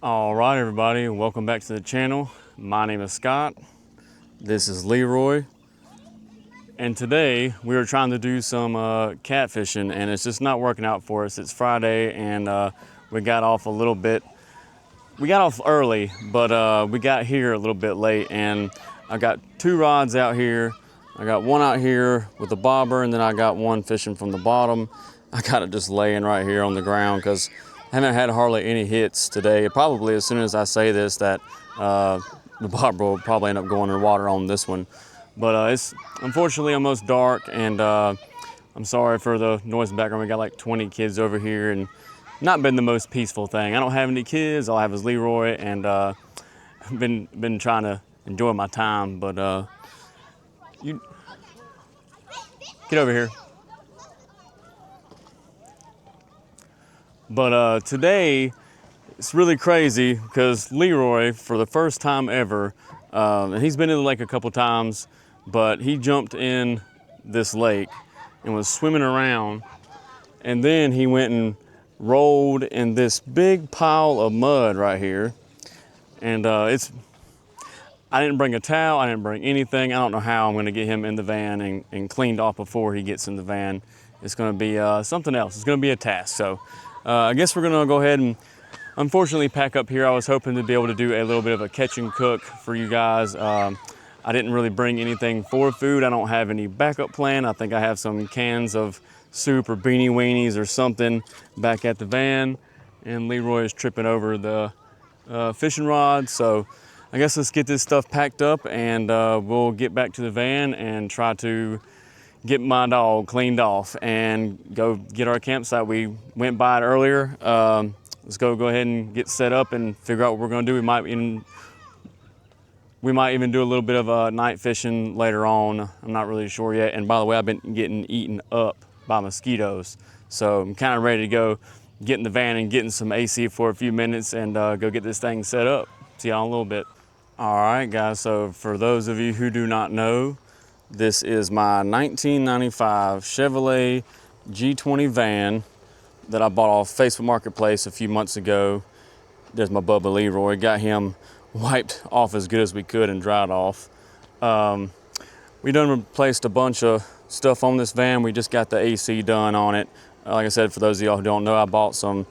All right, everybody, welcome back to the channel. My name is Scott. This is Leroy. And today we are trying to do some catfishing, and it's just not working out for us. It's Friday, and we got off a little bit. We got off early, but we got here a little bit late, and I got two rods out here. I got one out here with the bobber, and then I got one fishing from the bottom. I got it just laying right here on the ground because I haven't had hardly any hits today. Probably as soon as I say this that the bobber will probably end up going in the water on this one. But it's unfortunately almost dark, and I'm sorry for the noise in the background. We got like 20 kids over here, and not been the most peaceful thing. I don't have any kids. All I have is Leroy, and I've been trying to enjoy my time. But you get over here. But today it's really crazy because Leroy, for the first time ever, and he's been in the lake a couple times, but he jumped in this lake and was swimming around, and then he went and rolled in this big pile of mud right here. And I didn't bring a towel, I didn't bring anything. I don't know how I'm gonna get him in the van and cleaned off before he gets in the van. It's gonna be something else. It's gonna be a task. So I guess we're gonna go ahead and unfortunately pack up here. I was hoping to be able to do a little bit of a catch and cook for you guys. I didn't really bring anything for food. I don't have any backup plan. I think I have some cans of soup or beanie weenies or something back at the van. And Leroy is tripping over the fishing rod. So I guess let's get this stuff packed up, and we'll get back to the van and try to get my dog cleaned off and go get our campsite. We went by it earlier. Let's go ahead and get set up and figure out what we're gonna do. We might even do a little bit of night fishing later on. I'm not really sure yet. And by the way, I've been getting eaten up by mosquitoes. So I'm kind of ready to go get in the van and get in some AC for a few minutes and go get this thing set up. See y'all in a little bit. All right, guys, so for those of you who do not know, this is my 1995 Chevrolet G20 van that I bought off Facebook Marketplace a few months ago. There's my Bubba Leroy. Got him wiped off as good as we could and dried off. We done replaced a bunch of stuff on this van. We just got the AC done on it. Like I said, for those of y'all who don't know, I bought some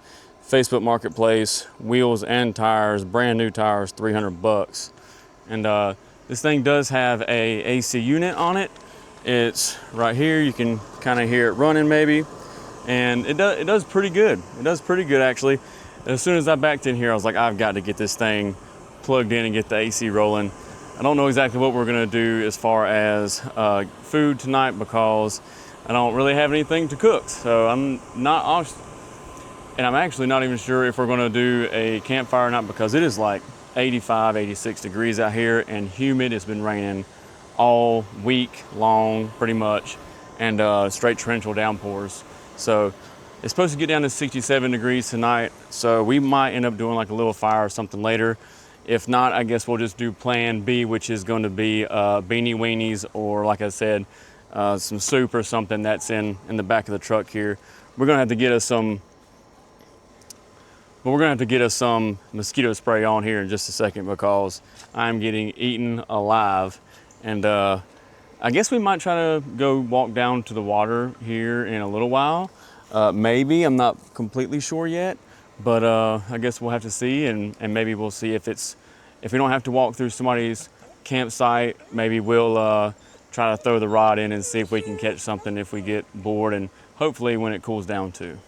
Facebook Marketplace wheels and tires, brand new tires, 300 bucks. And this thing does have a AC unit on it. It's right here. You can kind of hear it running maybe. And it does pretty good. It does pretty good, actually. As soon as I backed in here, I was like, I've got to get this thing plugged in and get the AC rolling. I don't know exactly what we're gonna do as far as food tonight because I don't really have anything to cook. So I'm actually not even sure if we're gonna do a campfire or not because it is like 85, 86 degrees out here and humid. It's been raining all week long, pretty much, and straight torrential downpours. So it's supposed to get down to 67 degrees tonight. So we might end up doing like a little fire or something later. If not, I guess we'll just do plan B, which is going to be beanie weenies or, like I said, some soup or something that's in the back of the truck here. We're gonna have to get us some mosquito spray on here in just a second because I'm getting eaten alive. And I guess we might try to go walk down to the water here in a little while. Maybe, I'm not completely sure yet, but I guess we'll have to see, and maybe we'll see if we don't have to walk through somebody's campsite, maybe we'll try to throw the rod in and see if we can catch something if we get bored, and hopefully when it cools down too.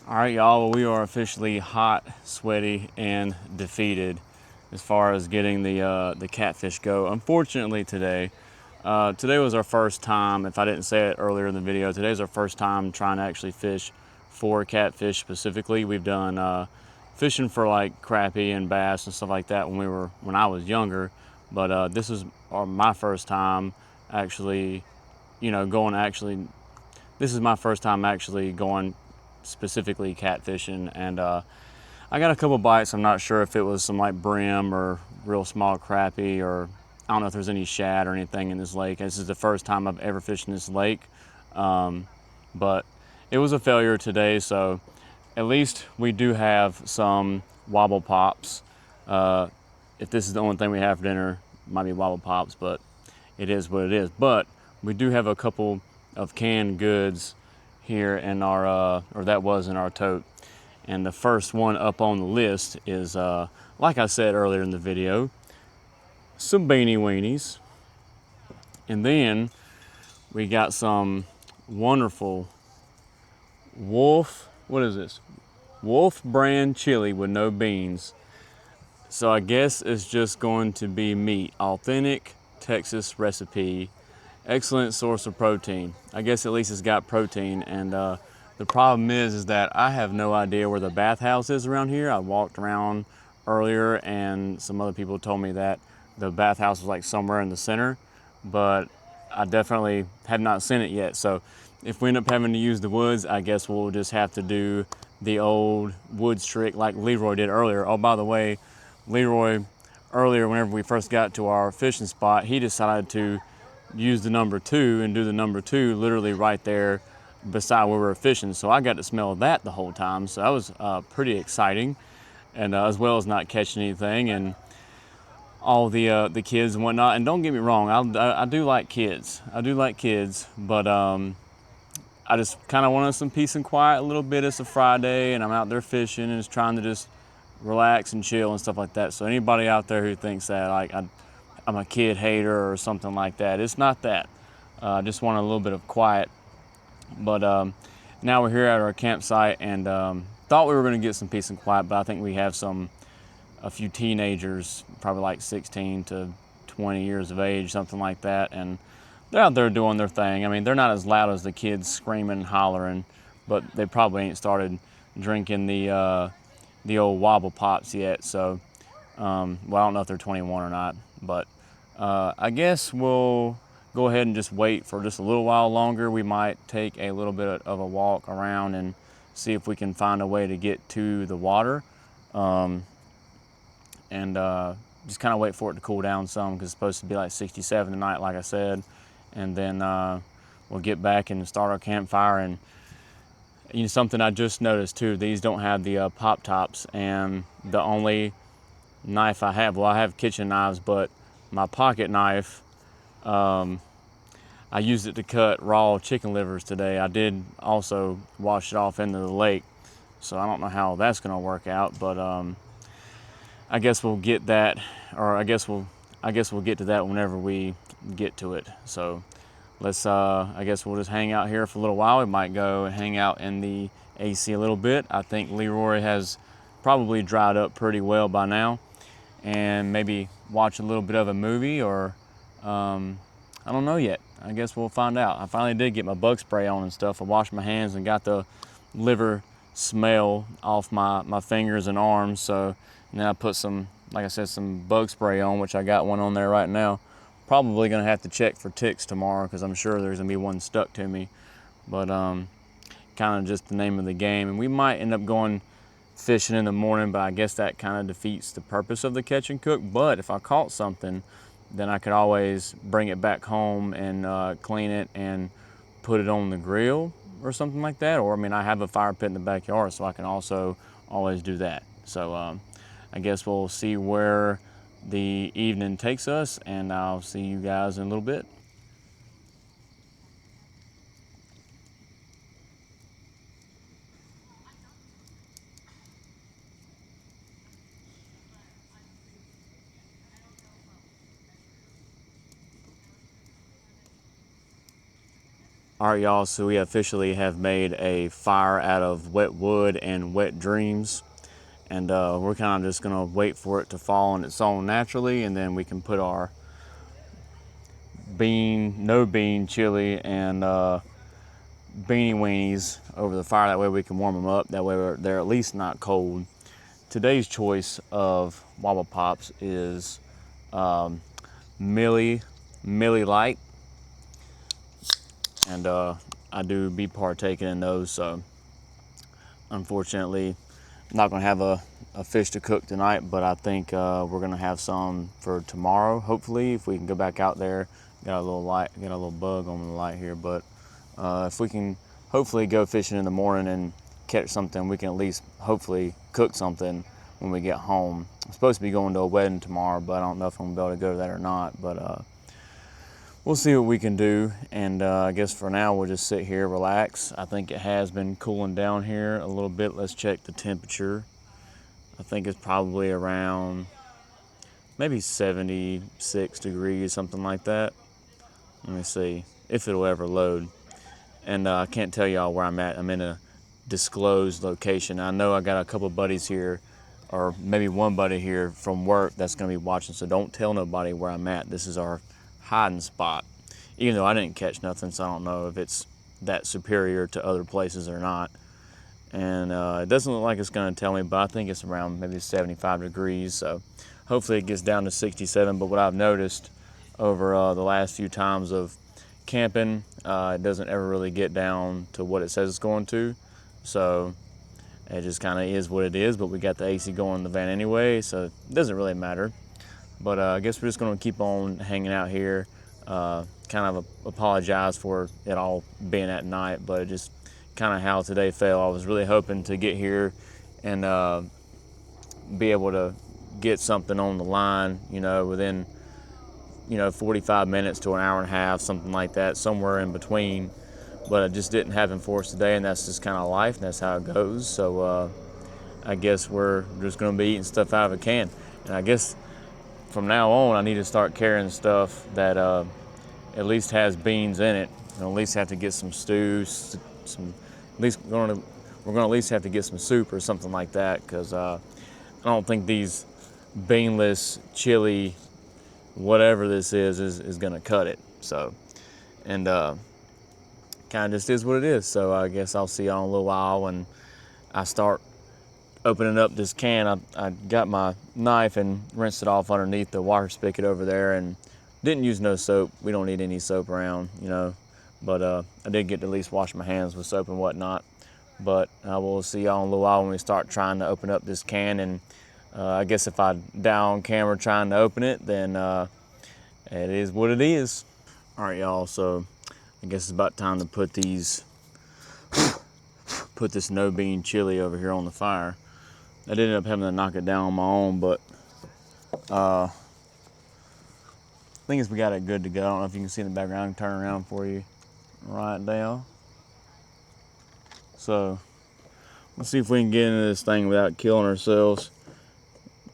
All right, y'all, we are officially hot, sweaty, and defeated as far as getting the catfish go. Unfortunately today was our first time, if I didn't say it earlier in the video, today's our first time trying to actually fish for catfish specifically. We've done fishing for like crappie and bass and stuff like that when I was younger, but this is my first time actually, this is my first time actually going specifically catfishing, and I got a couple bites. I'm not sure if it was some like brim or real small crappie, or I don't know if there's any shad or anything in this lake. This is the first time I've ever fished in this lake, but it was a failure today. So at least we do have some wobble pops. If this is the only thing we have for dinner, it might be wobble pops, but it is what it is. But we do have a couple of canned goods here in our, or that was in our tote. And the first one up on the list is, like I said earlier in the video, some beanie weenies. And then we got some wonderful Wolf, what is this? Wolf brand chili with no beans. So I guess it's just going to be meat. Authentic Texas recipe. Excellent source of protein. I guess at least it's got protein. And the problem is that I have no idea where the bathhouse is around here. I walked around earlier and some other people told me that the bathhouse was like somewhere in the center, but I definitely have not seen it yet. So if we end up having to use the woods, I guess we'll just have to do the old woods trick like Leroy did earlier. Oh, by the way, Leroy, earlier whenever we first got to our fishing spot, he decided to use the number 2 and do the number 2 literally right there beside where we were fishing. So I got to smell that the whole time. So that was pretty exciting, and as well as not catching anything and all the kids and whatnot. And don't get me wrong, I do like kids. I do like kids, but I just kind of wanted some peace and quiet a little bit. It's a Friday and I'm out there fishing and just trying to just relax and chill and stuff like that. So anybody out there who thinks that like I'm a kid hater or something like that, it's not that. I just want a little bit of quiet. But now we're here at our campsite and thought we were going to get some peace and quiet, but I think we have a few teenagers, probably like 16 to 20 years of age, something like that, and they're out there doing their thing. I mean, they're not as loud as the kids screaming and hollering, but they probably ain't started drinking the old wobble pops yet. So, well, I don't know if they're 21 or not, but I guess we'll go ahead and just wait for just a little while longer. We might take a little bit of a walk around and see if we can find a way to get to the water. And just kind of wait for it to cool down some, because it's supposed to be like 67 tonight, like I said. And then we'll get back and start our campfire. And you know, something I just noticed too, these don't have the pop tops, and the only knife I have, well, I have kitchen knives, but my pocket knife, I used it to cut raw chicken livers today. I did also wash it off into the lake, so I don't know how that's gonna work out, but I guess we'll get that, or I guess we'll get to that whenever we get to it. So let's, I guess we'll just hang out here for a little while. We might go and hang out in the AC a little bit. I think Leroy has probably dried up pretty well by now, and maybe watch a little bit of a movie, or I don't know yet. I guess we'll find out. I finally did get my bug spray on and stuff. I washed my hands and got the liver smell off my fingers and arms. So, and then I put some, like I said, some bug spray on, which I got one on there right now. Probably gonna have to check for ticks tomorrow, because I'm sure there's gonna be one stuck to me. But kind of just the name of the game. And we might end up going fishing in the morning, but I guess that kind of defeats the purpose of the catch and cook. But if I caught something, then I could always bring it back home and clean it and put it on the grill or something like that. Or I mean, I have a fire pit in the backyard, so I can also always do that. So I guess we'll see where the evening takes us, and I'll see you guys in a little bit. All right, y'all, so we officially have made a fire out of wet wood and wet dreams. And we're kind of just gonna wait for it to fall on its own naturally, and then we can put our no bean chili and beanie weenies over the fire. That way we can warm them up. That way they're at least not cold. Today's choice of wobble pops is Millie Light, and I do be partaking in those. So unfortunately, I'm not gonna have a fish to cook tonight, but I think we're gonna have some for tomorrow. Hopefully, if we can go back out there. Got a little bug on the light here, but if we can hopefully go fishing in the morning and catch something, we can at least hopefully cook something when we get home. I'm supposed to be going to a wedding tomorrow, but I don't know if I'm gonna be able to go to that or not. But we'll see what we can do. And I guess for now we'll just sit here, relax. I think it has been cooling down here a little bit. Let's check the temperature. I think it's probably around maybe 76 degrees, something like that. Let me see if it'll ever load. And I can't tell y'all where I'm at. I'm in a disclosed location. I know I got a couple buddies here, or maybe one buddy here from work that's gonna be watching, so don't tell nobody where I'm at. This is our hiding spot. Even though I didn't catch nothing, so I don't know if it's that superior to other places or not. And it doesn't look like it's gonna tell me, but I think it's around maybe 75 degrees, so hopefully it gets down to 67. But what I've noticed over the last few times of camping, it doesn't ever really get down to what it says it's going to. So it just kind of is what it is, but we got the AC going in the van anyway, so it doesn't really matter. But I guess we're just gonna keep on hanging out here. Kind of apologize for it all being at night, but it just kind of how today fell. I was really hoping to get here and be able to get something on the line, you know, within, 45 minutes to an hour and a half, something like that, somewhere in between. But it just didn't happen for us today, and that's just kind of life, and that's how it goes. So I guess we're just going to be eating stuff out of a can. And I guess from now on, I need to start carrying stuff that at least has beans in it. And at least have to get some stew, at least we're going to at least have to get some soup or something like that, because I don't think these beanless chili, whatever this is going to cut it. So, and kind of just is what it is. So I guess I'll see y'all in a little while when I start opening up this can. I got my knife and rinsed it off underneath the water spigot over there, and didn't use no soap. We don't need any soap around, but I did get to at least wash my hands with soap and whatnot. But I will see y'all in a little while when we start trying to open up this can. And I guess if I die on camera trying to open it, then it is what it is. All right, y'all, so I guess it's about time to put this no bean chili over here on the fire. I ended up having to knock it down on my own, but thing is, we got it good to go. I don't know if you can see in the background. I can turn around for you right now. So let's see if we can get into this thing without killing ourselves.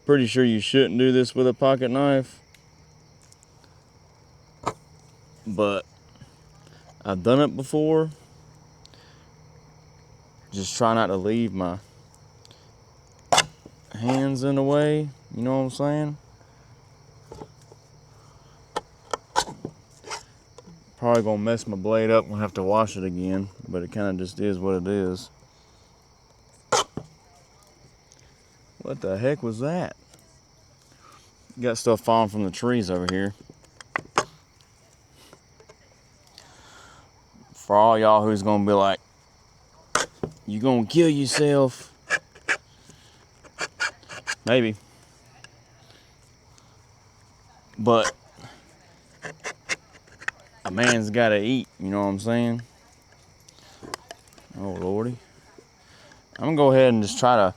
Pretty sure you shouldn't do this with a pocket knife, but I've done it before. Just try not to leave my hands in the way, you know what I'm saying? Probably gonna mess my blade up. We'll have to wash it again, but it kind of just is what it is. What the heck was that? Got stuff falling from the trees over here. For all y'all who's gonna be like, you gonna kill yourself? Maybe. But a man's gotta eat, you know what I'm saying? Oh lordy. I'm gonna go ahead and just try to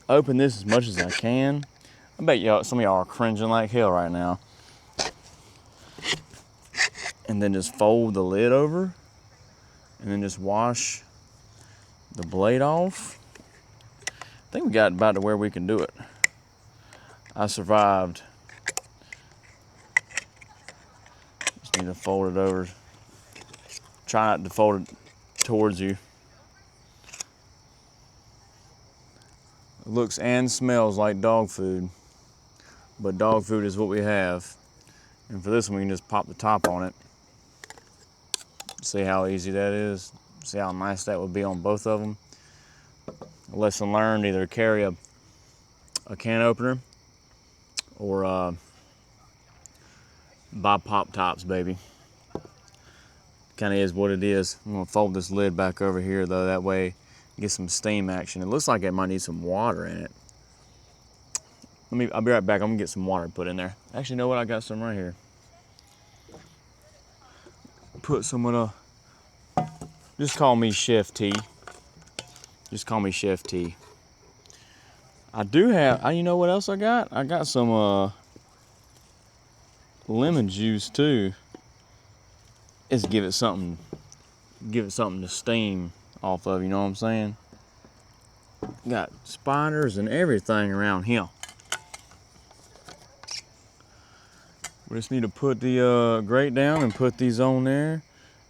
open this as much as I can. I bet y'all, some of y'all are cringing like hell right now. And then just fold the lid over, and then just wash the blade off. I think we got about to where we can do it. I survived. Just need to fold it over. Try not to fold it towards you. It looks and smells like dog food, but dog food is what we have. And for this one, we can just pop the top on it. See how easy that is. See how nice that would be on both of them. Lesson learned, either carry a can opener or buy pop tops, baby. Kind of is what it is. I'm gonna fold this lid back over here though, that way get some steam action. It looks like it might need some water in it. I'll be right back. I'm gonna get some water put in there. Actually, you know what? I got some right here. Put some of the, just call me Chef T. Just call me Chef T. I do have, you know what else I got? I got some lemon juice too. It's give it something to steam off of, you know what I'm saying? Got spiders and everything around here. We just need to put the grate down and put these on there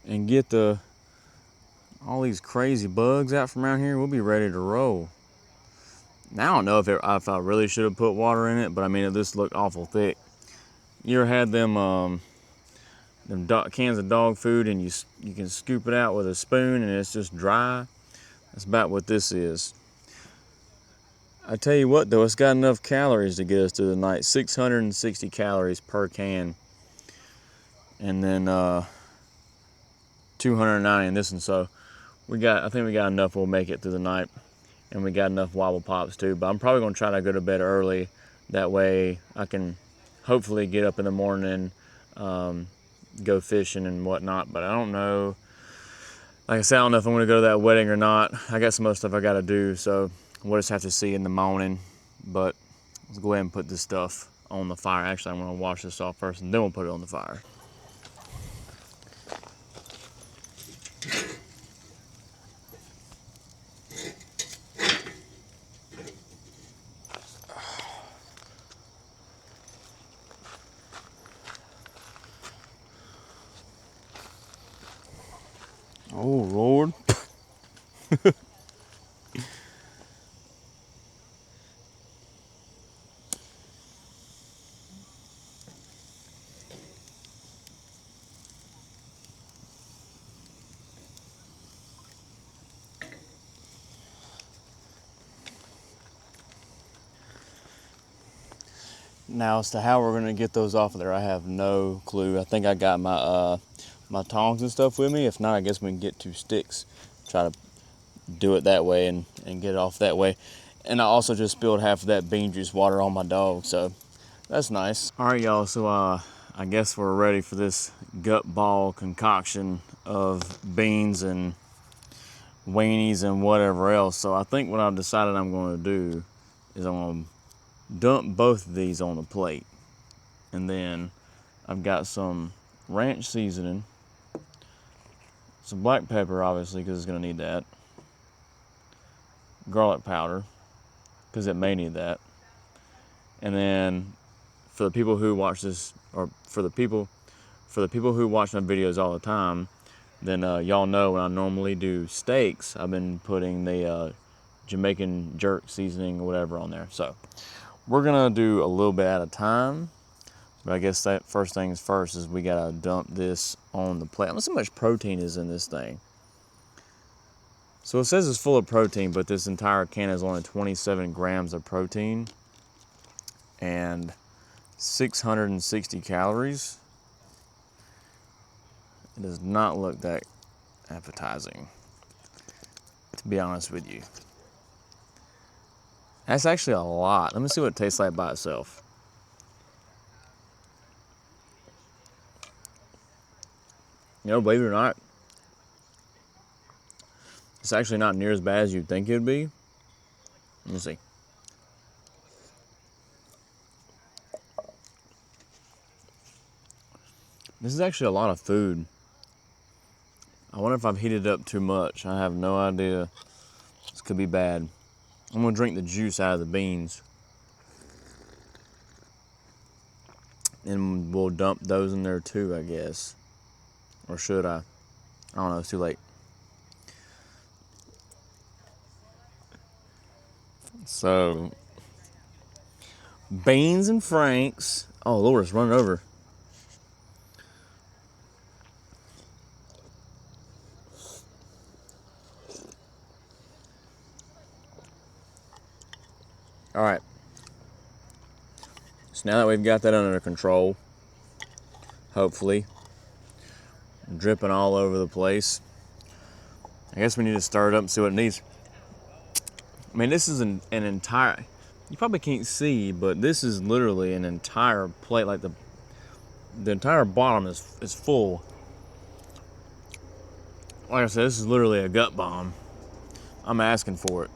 and get all these crazy bugs out from around here. We'll be ready to roll. Now I don't know if I really should have put water in it, but I mean, it just looked awful thick. You ever had them cans of dog food and you can scoop it out with a spoon and it's just dry? That's about what this is. I tell you what though, it's got enough calories to get us through the night. 660 calories per can. And then 290 in this one. So I think we got enough, we'll make it through the night. And we got enough wobble pops too. But I'm probably gonna try to go to bed early. That way I can hopefully get up in the morning, go fishing and whatnot. But I don't know. Like I said, I don't know if I'm gonna go to that wedding or not. I got some other stuff I gotta do, so we'll just have to see in the morning. But let's go ahead and put this stuff on the fire. Actually, I'm gonna wash this off first and then we'll put it on the fire. Oh, Lord. Now, as to how we're gonna get those off of there, I have no clue. I think I got my my tongs and stuff with me. If not, I guess we can get 2 sticks. Try to do it that way and get it off that way. And I also just spilled half of that bean juice water on my dog, so that's nice. All right, y'all, so I guess we're ready for this gut ball concoction of beans and weenies and whatever else. So I think what I've decided I'm gonna do is I'm gonna dump both of these on the plate. And then I've got some ranch seasoning, some black pepper, obviously, because it's gonna need that, garlic powder, because it may need that. And then for the people who watch this, or for the people who watch my videos all the time, then y'all know when I normally do steaks, I've been putting the Jamaican jerk seasoning or whatever on there. So we're gonna do a little bit at a time, but I guess that first things first is we gotta dump this on the plate. Let's see how much protein is in this thing. So it says it's full of protein, but this entire can is only 27 grams of protein and 660 calories. It does not look that appetizing, to be honest with you. That's actually a lot. Let me see what it tastes like by itself. You know, believe it or not, it's actually not near as bad as you'd think it would be. Let me see. This is actually a lot of food. I wonder if I've heated it up too much. I have no idea. This could be bad. I'm gonna drink the juice out of the beans. And we'll dump those in there too, I guess. Or should I? I don't know, it's too late. So, beans and franks. Oh Lord, it's running over. All right. So now that we've got that under control, hopefully, dripping all over the place, I guess we need to stir it up and see what it needs. I mean, this is an entire, you probably can't see, but this is literally an entire plate. Like the entire bottom is full. Like I said, this is literally a gut bomb. I'm asking for it.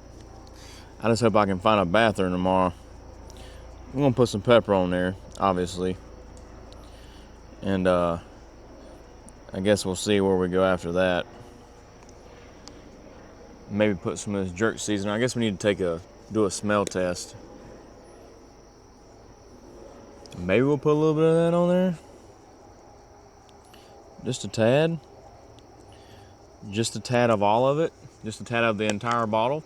I just hope I can find a bathroom tomorrow. I'm gonna put some pepper on there, obviously. And I guess we'll see where we go after that. Maybe put some of this jerk seasoning. I guess we need to do a smell test. Maybe we'll put a little bit of that on there. Just a tad. Just a tad of all of it. Just a tad of the entire bottle.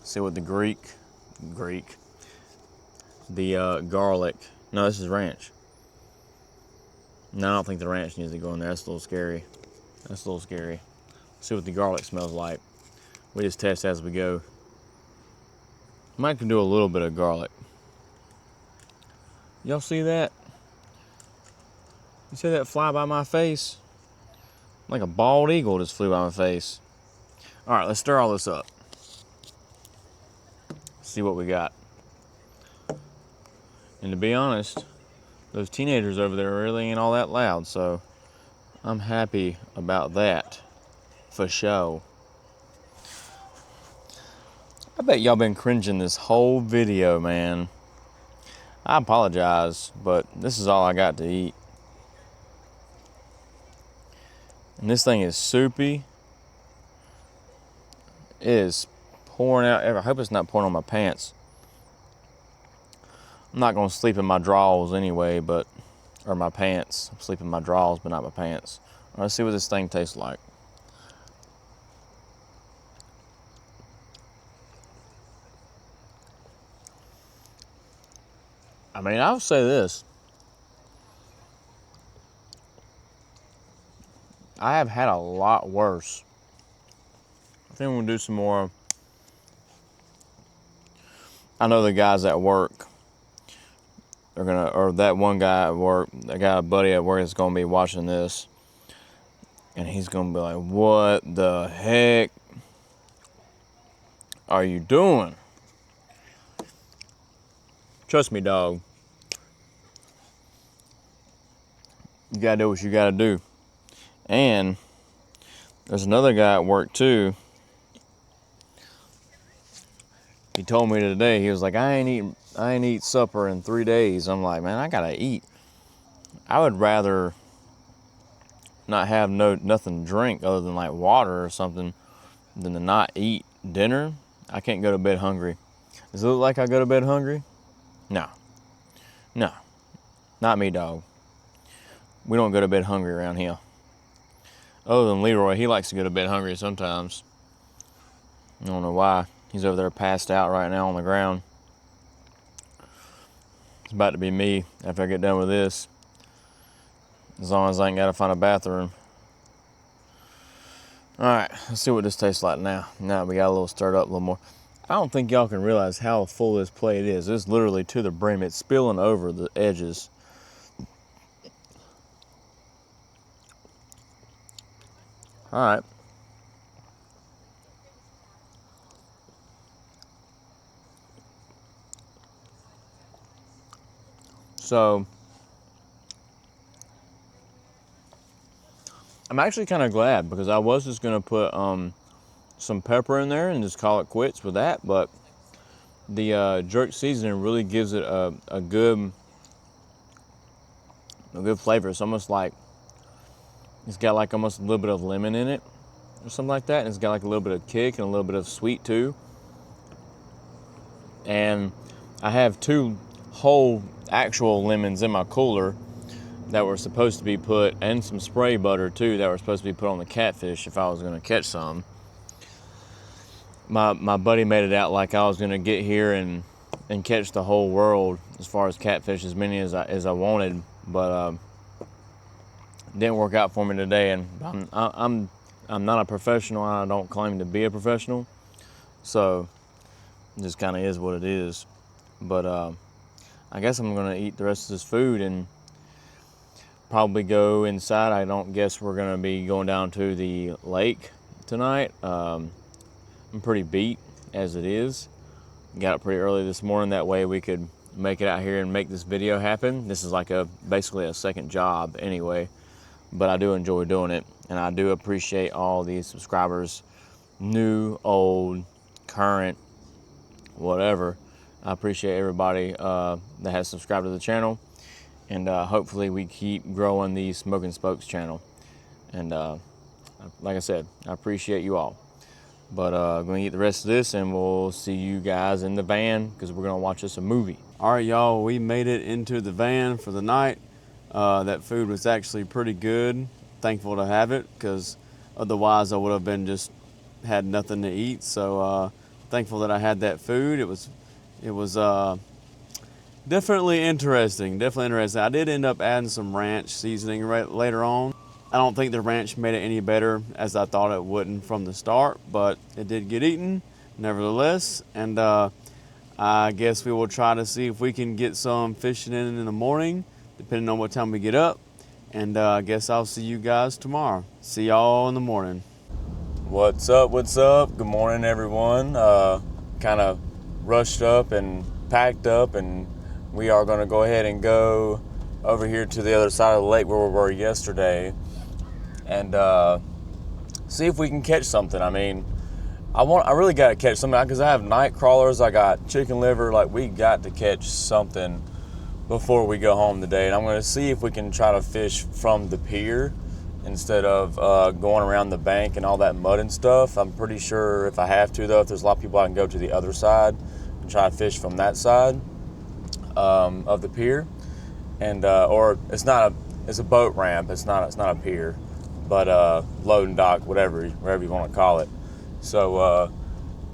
See what the garlic. No, this is ranch. No, I don't think the ranch needs to go in there. That's a little scary. That's a little scary. See what the garlic smells like. We just test as we go. Might can do a little bit of garlic. Y'all see that? You see that fly by my face? Like a bald eagle just flew by my face. All right, let's stir all this up. See what we got. And to be honest, those teenagers over there really ain't all that loud, so I'm happy about that, for sure. I bet y'all been cringing this whole video, man. I apologize, but this is all I got to eat. And this thing is soupy. It is pouring out. I hope it's not pouring on my pants. I'm not gonna sleep in my drawers anyway, or my pants. I'm sleeping in my drawers, but not my pants. All right, let's see what this thing tastes like. I mean, I'll say this. I have had a lot worse. I think we'll do some more. I know the guys at work are gonna, or that one guy at work, I got a buddy at work that's gonna be watching this, and he's gonna be like, "What the heck are you doing?" Trust me, dog. You gotta do what you gotta do. And there's another guy at work too. He told me today, he was like, I ain't eat supper in 3 days. I'm like, man, I gotta eat. I would rather not have nothing to drink other than like water or something than to not eat dinner. I can't go to bed hungry. Does it look like I go to bed hungry? No. No. Not me, dog. We don't go to bed hungry around here. Other than Leroy, he likes to go to bed hungry sometimes. I don't know why. He's over there passed out right now on the ground. It's about to be me after I get done with this. As long as I ain't got to find a bathroom. All right, let's see what this tastes like now. Now we got a little stirred up a little more. I don't think y'all can realize how full this plate is. It's literally to the brim. It's spilling over the edges. All right. So, I'm actually kind of glad because I was just going to put some pepper in there and just call it quits with that, but the jerk seasoning really gives it a good flavor. It's almost like it's got like almost a little bit of lemon in it or something like that, and it's got like a little bit of kick and a little bit of sweet too. And I have 2 whole actual lemons in my cooler that were supposed to be put, and some spray butter too that were supposed to be put on the catfish if I was going to catch some. My buddy made it out like I was going to get here and catch the whole world as far as catfish, as many as I wanted, but didn't work out for me today. And I'm not a professional, and I don't claim to be a professional, so it just kind of is what it is. But I guess I'm going to eat the rest of this food and probably go inside. I don't guess we're going to be going down to the lake tonight. I'm pretty beat as it is. Got up pretty early this morning, that way we could make it out here and make this video happen. This is like basically a second job anyway, but I do enjoy doing it, and I do appreciate all these subscribers, new, old, current, whatever. I appreciate everybody that has subscribed to the channel, and hopefully we keep growing the Smoking Spokes channel. And like I said, I appreciate you all. But I'm gonna eat the rest of this, and we'll see you guys in the van because we're gonna watch us a movie. All right, y'all, we made it into the van for the night. That food was actually pretty good. Thankful to have it, because otherwise I would have been just had nothing to eat. So thankful that I had that food. It was definitely interesting. I did end up adding some ranch seasoning later on. I don't think the ranch made it any better as I thought it wouldn't from the start, but it did get eaten nevertheless. And I guess we will try to see if we can get some fishing in the morning, depending on what time we get up. And I guess I'll see you guys tomorrow. See y'all in the morning. What's up? Good morning, everyone. Kind of rushed up and packed up, and we are going to go ahead and go over here to the other side of the lake where we were yesterday, and see if we can catch something. I mean, I really got to catch something because I have night crawlers, I got chicken liver. Like, we got to catch something before we go home today, and I'm going to see if we can try to fish from the pier instead of going around the bank and all that mud and stuff. I'm pretty sure if I have to, though, if there's a lot of people, I can go to the other side and try to fish from that side of the pier. And or it's a boat ramp. It's not a pier, but loading dock, wherever you want to call it. So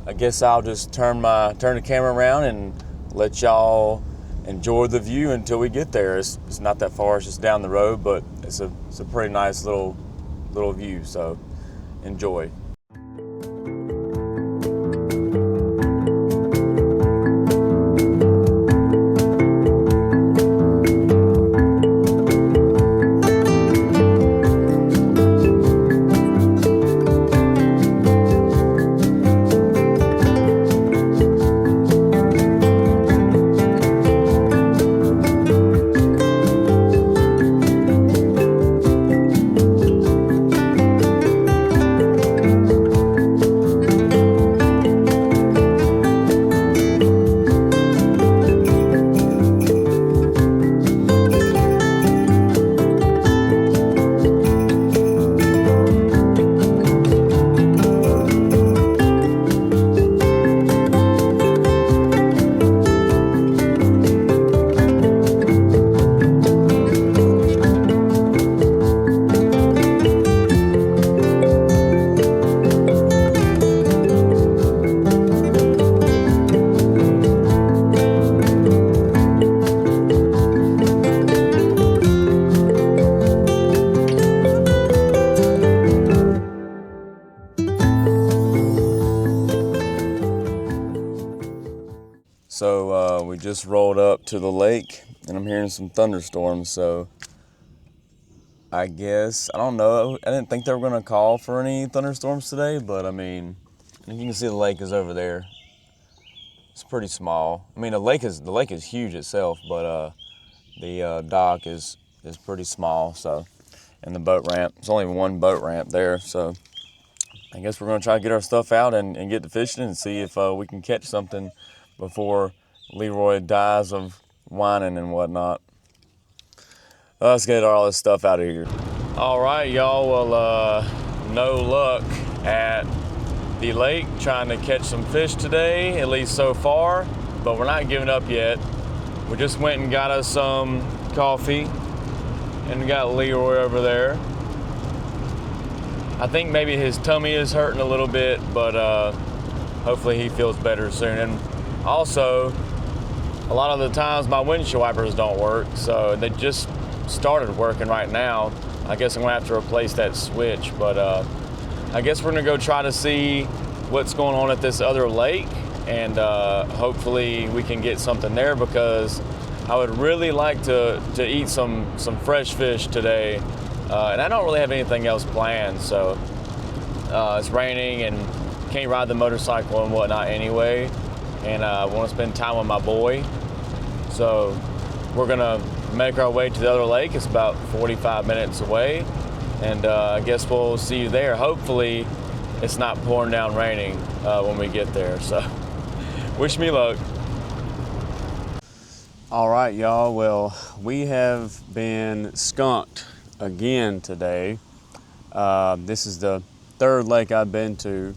I guess I'll just turn the camera around and let y'all enjoy the view until we get there. It's not that far. It's just down the road, but it's a pretty nice little view. So enjoy. So we just rolled up to the lake, and I'm hearing some thunderstorms. So I guess, I don't know. I didn't think they were going to call for any thunderstorms today, but I mean, you can see the lake is over there. It's pretty small. I mean, the lake is huge itself, but the dock is pretty small. So, and the boat ramp, it's only one boat ramp there. So I guess we're going to try to get our stuff out and get to fishing and see if we can catch something before Leroy dies of whining and whatnot. Let's get all this stuff out of here. All right, y'all. Well, no luck at the lake trying to catch some fish today, at least so far, but we're not giving up yet. We just went and got us some coffee, and we got Leroy over there. I think maybe his tummy is hurting a little bit, but hopefully he feels better soon. And also, a lot of the times my windshield wipers don't work, so they just started working right now. I guess I'm gonna have to replace that switch, but I guess we're gonna go try to see what's going on at this other lake, and hopefully we can get something there, because I would really like to eat some fresh fish today, and I don't really have anything else planned. So it's raining and can't ride the motorcycle and whatnot anyway, and I want to spend time with my boy. So we're gonna make our way to the other lake. It's about 45 minutes away, and I guess we'll see you there. Hopefully it's not pouring down raining when we get there. So wish me luck. All right, y'all. Well, we have been skunked again today. This is the third lake I've been to.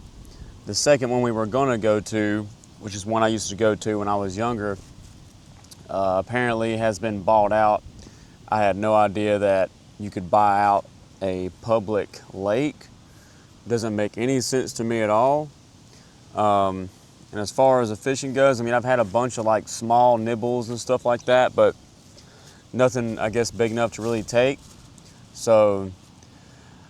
The second one we were gonna go to, which is one I used to go to when I was younger, apparently has been bought out. I had no idea that you could buy out a public lake. Doesn't make any sense to me at all. And as far as the fishing goes, I mean, I've had a bunch of like small nibbles and stuff like that, but nothing, I guess, big enough to really take. So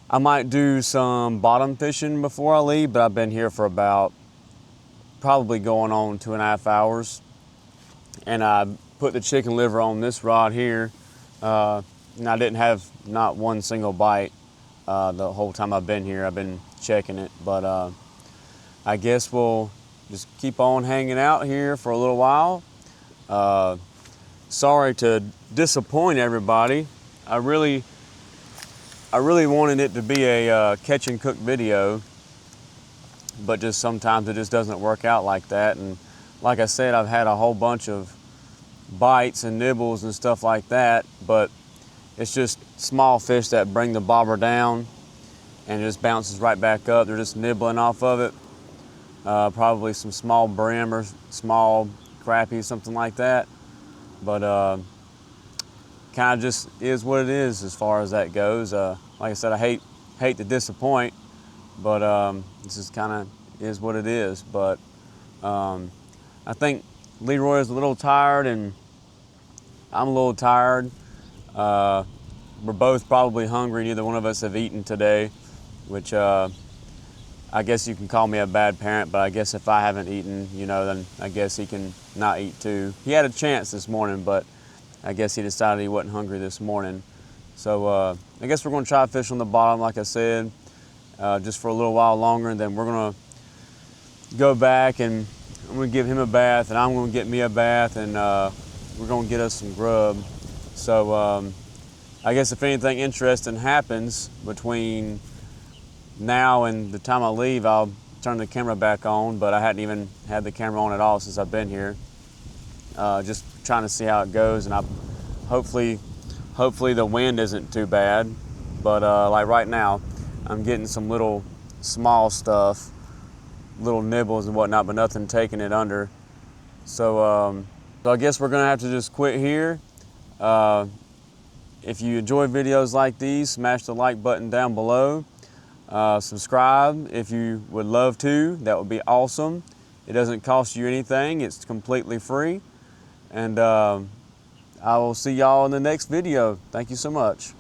I might do some bottom fishing before I leave, but I've been here for about probably going on 2.5 hours. And I put the chicken liver on this rod here. And I didn't have not one single bite the whole time I've been here. I've been checking it, but I guess we'll just keep on hanging out here for a little while. Sorry to disappoint everybody. I really wanted it to be a catch and cook video, but just sometimes it just doesn't work out like that. And like I said, I've had a whole bunch of bites and nibbles and stuff like that, but it's just small fish that bring the bobber down and it just bounces right back up. They're just nibbling off of it. Probably some small brim or small crappie, something like that. But kind of just is what it is as far as that goes. Like I said, I hate to disappoint, but this is kind of is what it is. But I think Leroy is a little tired and I'm a little tired. We're both probably hungry. Neither one of us have eaten today, which I guess you can call me a bad parent, but I guess if I haven't eaten, you know, then I guess he can not eat too. He had a chance this morning, but I guess he decided he wasn't hungry this morning. So I guess we're going to try to fish on the bottom, like I said, just for a little while longer, and then we're going to go back and I'm going to give him a bath, and I'm going to get me a bath, and we're going to get us some grub. So I guess if anything interesting happens between now and the time I leave, I'll turn the camera back on, but I hadn't even had the camera on at all since I've been here. Just trying to see how it goes, and hopefully the wind isn't too bad. But like right now, I'm getting some little small stuff, little nibbles and whatnot, but nothing taking it under. So I guess we're gonna have to just quit here. If you enjoy videos like these, smash the like button down below. Subscribe if you would love to. That would be awesome. It doesn't cost you anything. It's completely free. And I will see y'all in the next video. Thank you so much.